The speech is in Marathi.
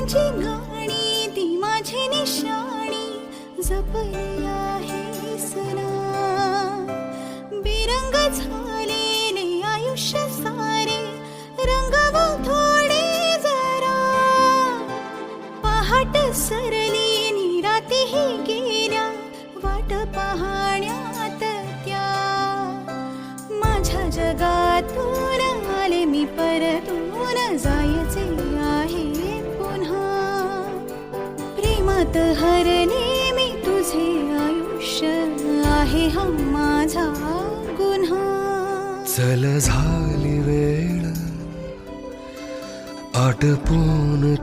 आठवणांची गाणी ती माझी निशाणी जपली आहे सना. बेरंग झालेले आयुष्य सारे रंगवू थोडे जरा. पहाट सरली नि रातीही गेल्या वाट पाहण्यात त्या. माझ्या जगातून आले मी परतून जायचे आहे पुन्हा. प्रेमात हरले मी तुझे आयुष्य आहे हा माझा गुन्हा. चल झाली वेळ आटपून